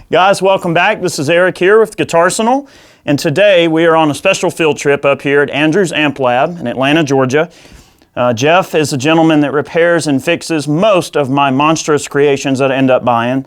Guys, welcome back. This is Eric here with Guitarsenal, and today we are on a special field trip up here at Andrews Amp Lab in Atlanta, Georgia. Jeff is a gentleman that repairs and fixes most of my monstrous creations that I end up buying.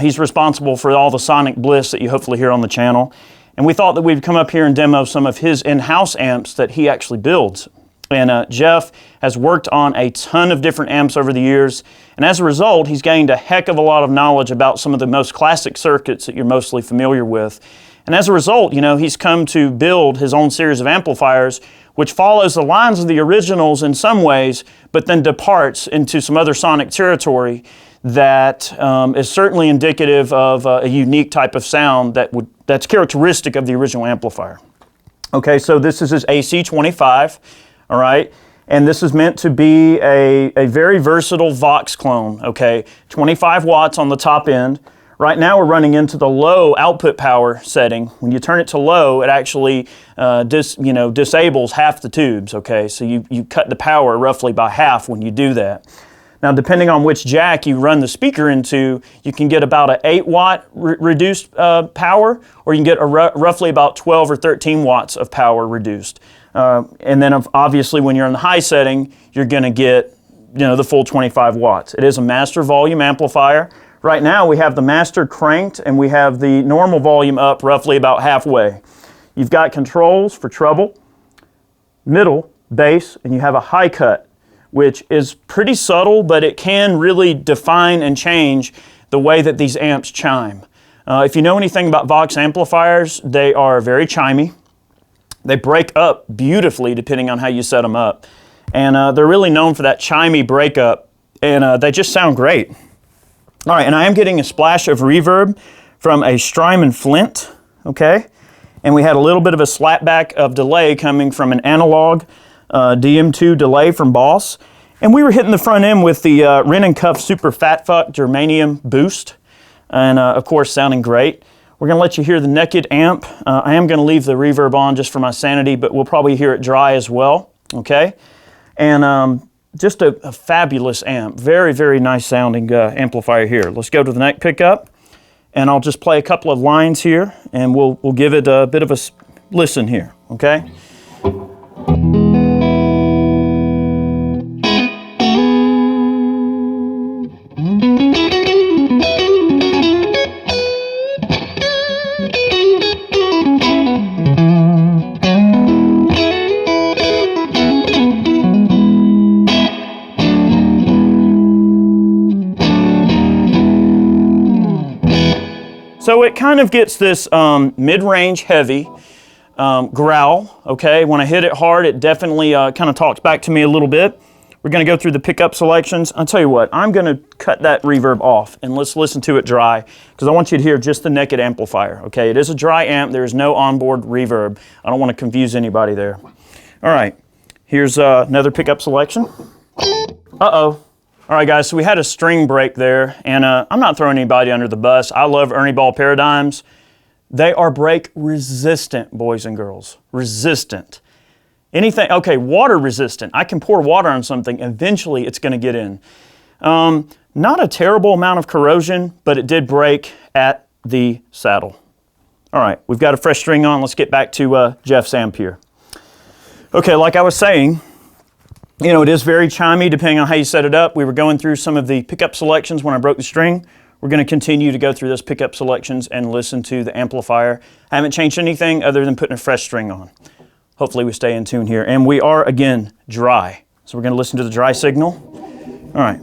He's responsible for all the sonic bliss that you hopefully hear on the channel. And we thought that we'd come up here and demo some of his in-house amps that he actually builds. And Jeff has worked on a ton of different amps over the years, and as a result, he's gained a heck of a lot of knowledge about some of the most classic circuits that you're mostly familiar with. And as a result, he's come to build his own series of amplifiers, which follows the lines of the originals in some ways, but then departs into some other sonic territory that is certainly indicative of a unique type of sound that's characteristic of the original amplifier. Okay, so this is his AC-25. All right, and this is meant to be a very versatile Vox clone, okay? 25 watts on the top end. Right now we're running into the low output power setting. When you turn it to low, it actually disables half the tubes, okay? So you cut the power roughly by half when you do that. Now, depending on which jack you run the speaker into, you can get about an 8-watt reduced power, or you can get roughly about 12 or 13 watts of power reduced. And then obviously when you're in the high setting, you're going to get the full 25 watts. It is a master volume amplifier. Right now we have the master cranked and we have the normal volume up roughly about halfway. You've got controls for treble, middle, bass, and you have a high cut, which is pretty subtle, but it can really define and change the way that these amps chime. If you know anything about Vox amplifiers, they are very chimey. They break up beautifully depending on how you set them up. And they're really known for that chimey breakup, and they just sound great. All right, and I am getting a splash of reverb from a Strymon Flint, okay? And we had a little bit of a slapback of delay coming from an analog DM2 delay from Boss. And we were hitting the front end with the Wren & Cuff Super Fat Fuck Germanium Boost, and of course sounding great. We're going to let you hear the naked amp. I am going to leave the reverb on just for my sanity, but we'll probably hear it dry as well, okay? And just a fabulous amp. Very, very nice sounding amplifier here. Let's go to the neck pickup, and I'll just play a couple of lines here, and we'll give it a bit of a listen here, okay? So it kind of gets this mid-range heavy growl, okay? When I hit it hard, it definitely kind of talks back to me a little bit. We're going to go through the pickup selections. I'll tell you what, I'm going to cut that reverb off and let's listen to it dry, because I want you to hear just the naked amplifier, okay? It is a dry amp. There is no onboard reverb. I don't want to confuse anybody there. All right, here's another pickup selection. Uh-oh. All right, guys, so we had a string break there, and I'm not throwing anybody under the bus. I love Ernie Ball Paradigms. They are break resistant, boys and girls. Resistant. Anything, okay, water resistant. I can pour water on something, eventually it's gonna get in. Not a terrible amount of corrosion, but it did break at the saddle. All right, we've got a fresh string on. Let's get back to Jeff's amp here. Okay, like I was saying, it is very chimey depending on how you set it up. We were going through some of the pickup selections when I broke the string. We're going to continue to go through those pickup selections and listen to the amplifier. I haven't changed anything other than putting a fresh string on. Hopefully we stay in tune here. And we are, again, dry. So we're going to listen to the dry signal. All right.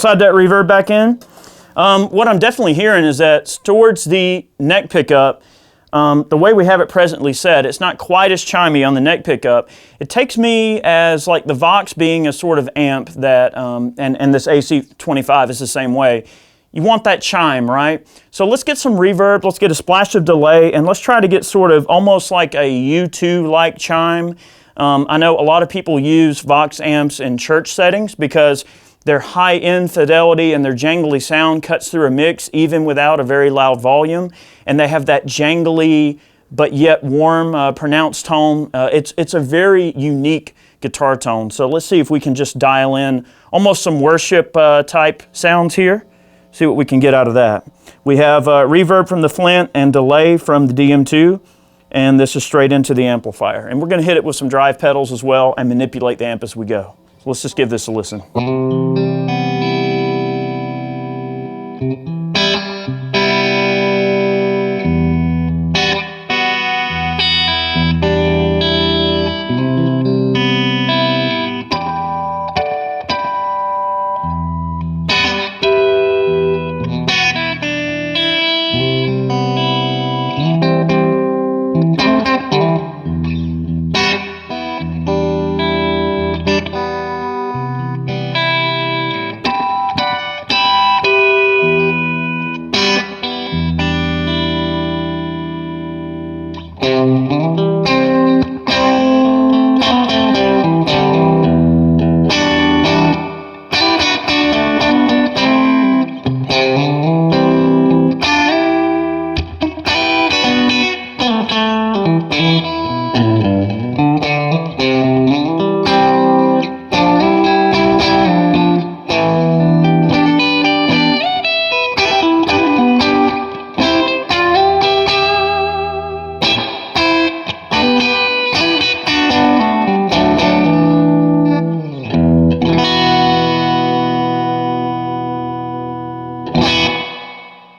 slide that reverb back in. What I'm definitely hearing is that towards the neck pickup, the way we have it presently set, it's not quite as chimey on the neck pickup. It takes me as like the Vox being a sort of amp that, and this AC-25 is the same way. You want that chime, right? So let's get some reverb, let's get a splash of delay, and let's try to get sort of almost like a U2-like chime. I know a lot of people use Vox amps in church settings because their high-end fidelity and their jangly sound cuts through a mix even without a very loud volume, and they have that jangly but yet warm, pronounced tone. It's a very unique guitar tone. So let's see if we can just dial in almost some worship type sounds here. See what we can get out of that. We have reverb from the Flint and delay from the DM2, and this is straight into the amplifier. And we're going to hit it with some drive pedals as well and manipulate the amp as we go. So let's just give this a listen.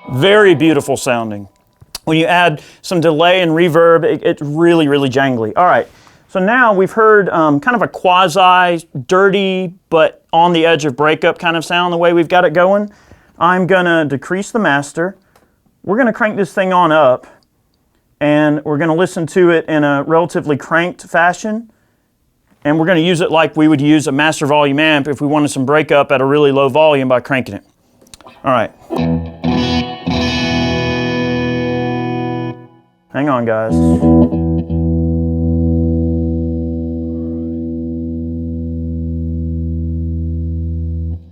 Very beautiful sounding. When you add some delay and reverb, it's really, really jangly. All right, so now we've heard kind of a quasi dirty but on the edge of breakup kind of sound the way we've got it going. I'm gonna decrease the master. We're gonna crank this thing on up, and we're gonna listen to it in a relatively cranked fashion, and we're gonna use it like we would use a master volume amp if we wanted some breakup at a really low volume by cranking it. All right. Hang on, guys.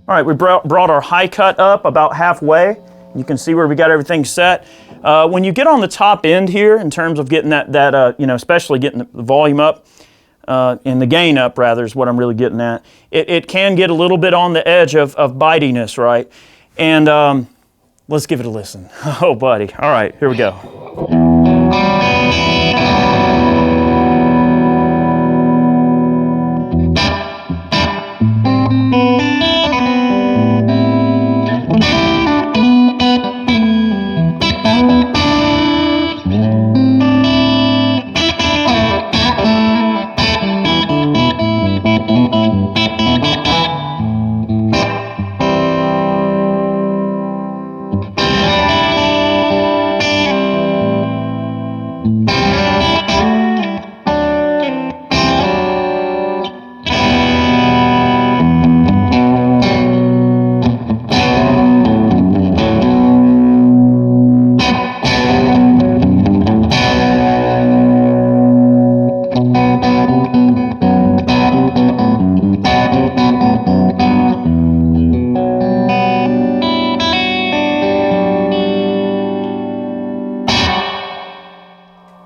All right, we brought our high cut up about halfway. You can see where we got everything set. When you get on the top end here, in terms of getting that especially getting the volume up, and the gain up rather is what I'm really getting at. It can get a little bit on the edge of bitiness, right? And let's give it a listen. Oh, buddy. All right, here we go.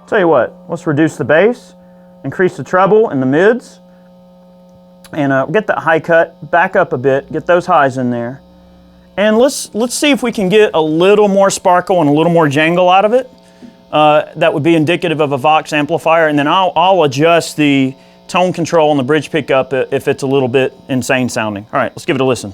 Tell you what, let's reduce the bass, increase the treble and the mids, and get that high cut back up a bit, get those highs in there. And let's see if we can get a little more sparkle and a little more jangle out of it. That would be indicative of a Vox amplifier, and then I'll adjust the tone control on the bridge pickup if it's a little bit insane sounding. All right, let's give it a listen.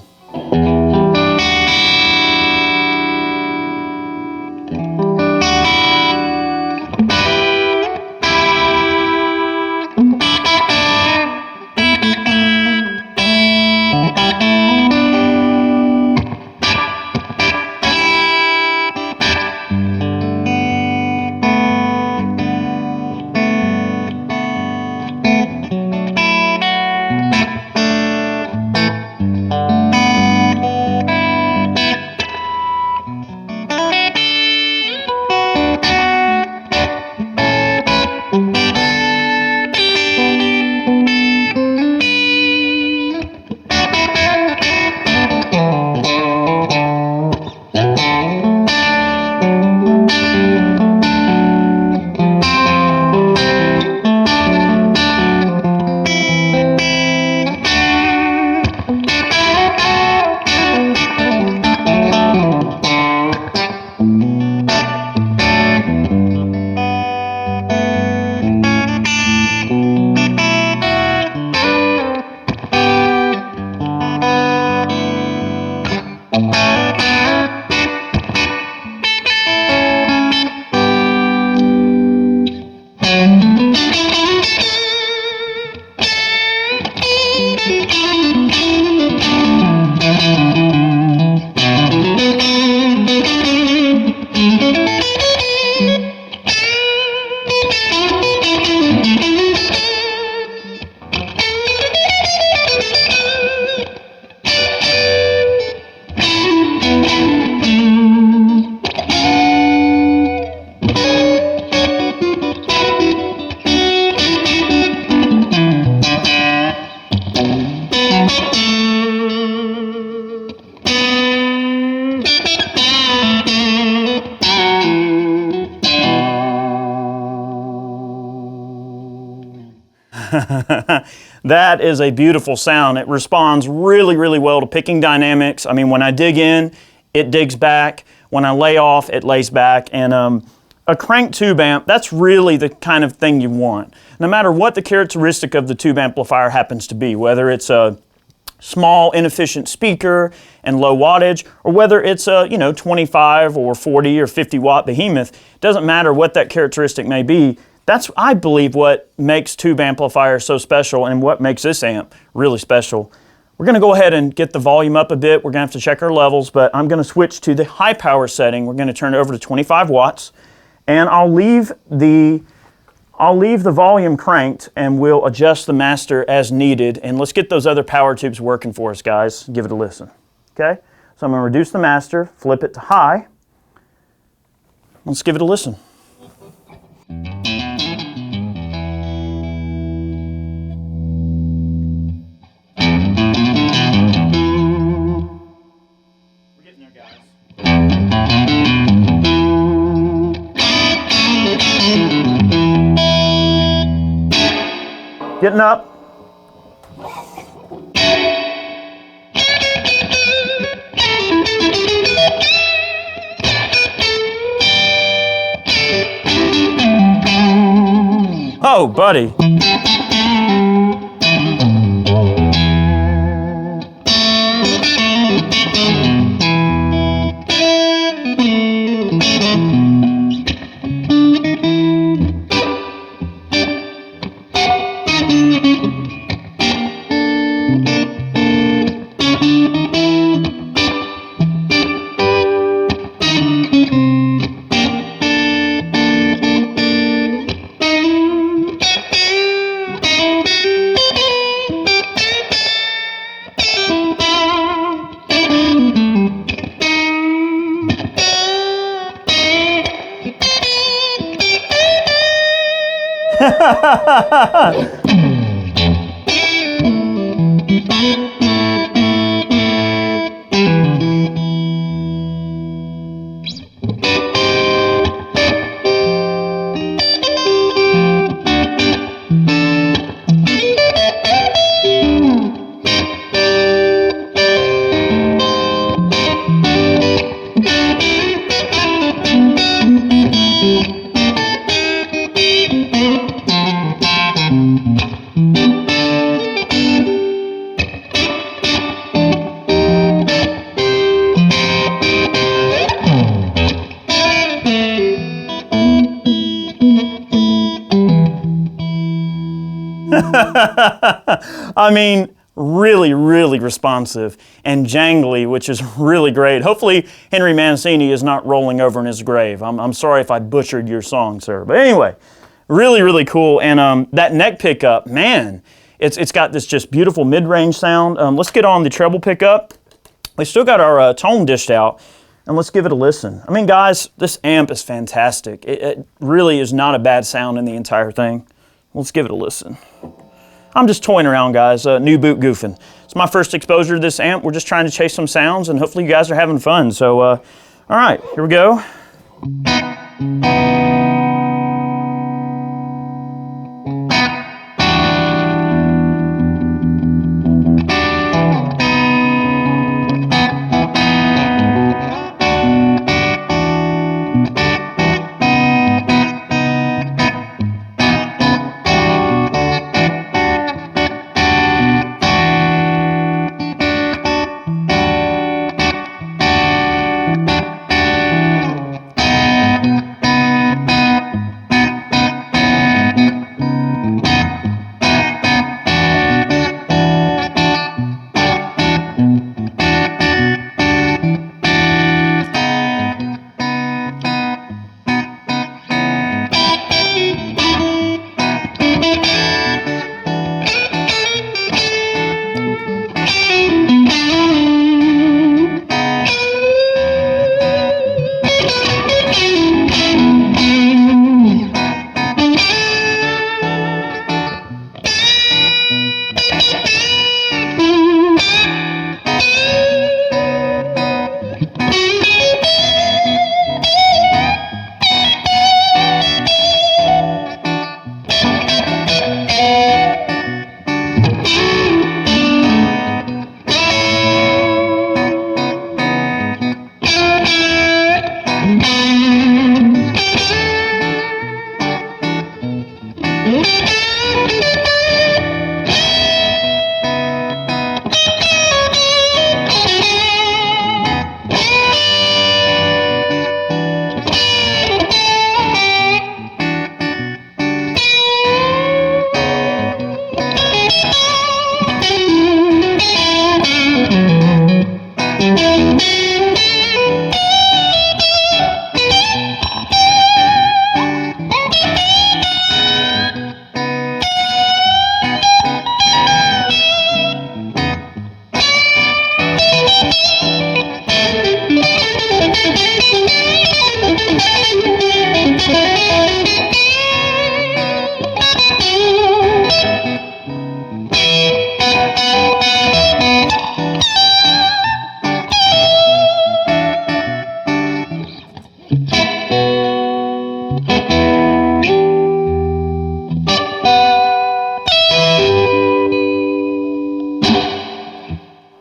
That is a beautiful sound. It responds really, really well to picking dynamics. I mean, when I dig in, it digs back. When I lay off, it lays back. And a crank tube amp, that's really the kind of thing you want. No matter what the characteristic of the tube amplifier happens to be, whether it's a small, inefficient speaker and low wattage, or whether it's a 25 or 40 or 50 watt behemoth, doesn't matter what that characteristic may be. That's, I believe, what makes tube amplifiers so special and what makes this amp really special. We're going to go ahead and get the volume up a bit. We're going to have to check our levels, but I'm going to switch to the high power setting. We're going to turn it over to 25 watts, and I'll leave the volume cranked, and we'll adjust the master as needed. And let's get those other power tubes working for us, guys. Give it a listen. Okay? So I'm going to reduce the master, flip it to high. Let's give it a listen. Getting up. Oh, buddy. I mean, really, really responsive and jangly, which is really great. Hopefully, Henry Mancini is not rolling over in his grave. I'm sorry if I butchered your song, sir. But anyway, really, really cool. And that neck pickup, man, it's got this just beautiful mid-range sound. Let's get on the treble pickup. We still got our tone dished out, and let's give it a listen. I mean, guys, this amp is fantastic. It really is not a bad sound in the entire thing. Let's give it a listen. I'm just toying around, guys, new boot goofing. It's my first exposure to this amp. We're just trying to chase some sounds, and hopefully you guys are having fun. So, all right, here we go.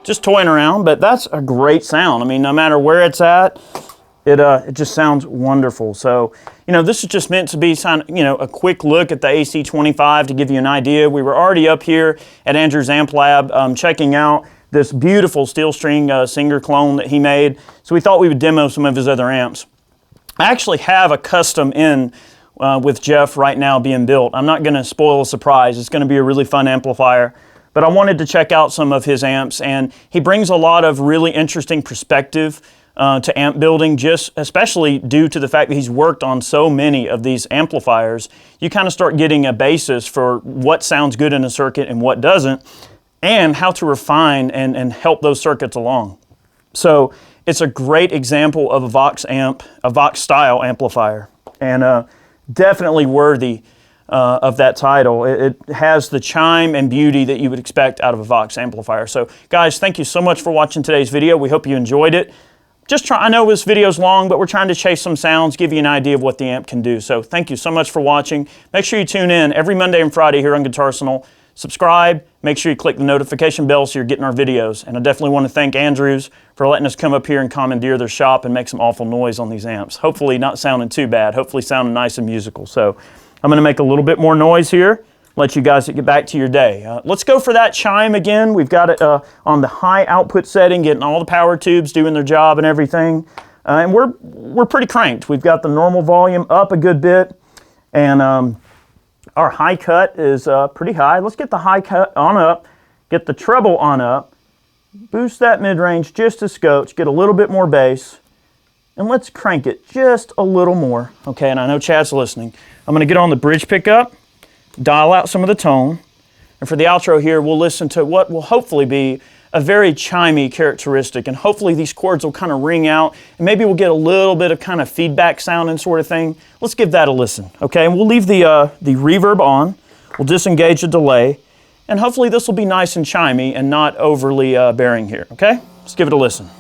just toying around, but that's a great sound. I mean, no matter where it's at, it just sounds wonderful. So, you know, this is just meant to be, you know, a quick look at the AC-25 to give you an idea. We were already up here at Andrew's Amp Lab checking out this beautiful steel string Singer clone that he made. So we thought we would demo some of his other amps. I actually have a custom in with Jeff right now being built. I'm not going to spoil a surprise. It's going to be a really fun amplifier. But I wanted to check out some of his amps, and he brings a lot of really interesting perspective to amp building, just especially due to the fact that he's worked on so many of these amplifiers. You kind of start getting a basis for what sounds good in a circuit and what doesn't, and how to refine and help those circuits along. So it's a great example of a Vox amp, a Vox style amplifier, and definitely worthy of that title. It has the chime and beauty that you would expect out of a Vox amplifier. So guys, thank you so much for watching today's video. We hope you enjoyed it. I know this video's long, but we're trying to chase some sounds, give you an idea of what the amp can do. So thank you so much for watching. Make sure you tune in every Monday and Friday here on Guitarsenal. Subscribe, make sure you click the notification bell so you're getting our videos. And I definitely want to thank Andrews for letting us come up here and commandeer their shop and make some awful noise on these amps. Hopefully not sounding too bad, hopefully sounding nice and musical. So I'm going to make a little bit more noise here, let you guys get back to your day. Let's go for that chime again. We've got it on the high output setting, getting all the power tubes doing their job and everything. And we're pretty cranked. We've got the normal volume up a good bit, and our high cut is pretty high. Let's get the high cut on up, get the treble on up, boost that mid-range just a scotch, get a little bit more bass, and let's crank it just a little more. Okay, and I know Chad's listening. I'm going to get on the bridge pickup, dial out some of the tone, and for the outro here, we'll listen to what will hopefully be a very chimey characteristic, and hopefully these chords will kind of ring out, and maybe we'll get a little bit of kind of feedback sounding sort of thing. Let's give that a listen, okay? And we'll leave the reverb on, we'll disengage the delay, and hopefully this will be nice and chimey and not overly bearing here, okay? Let's give it a listen.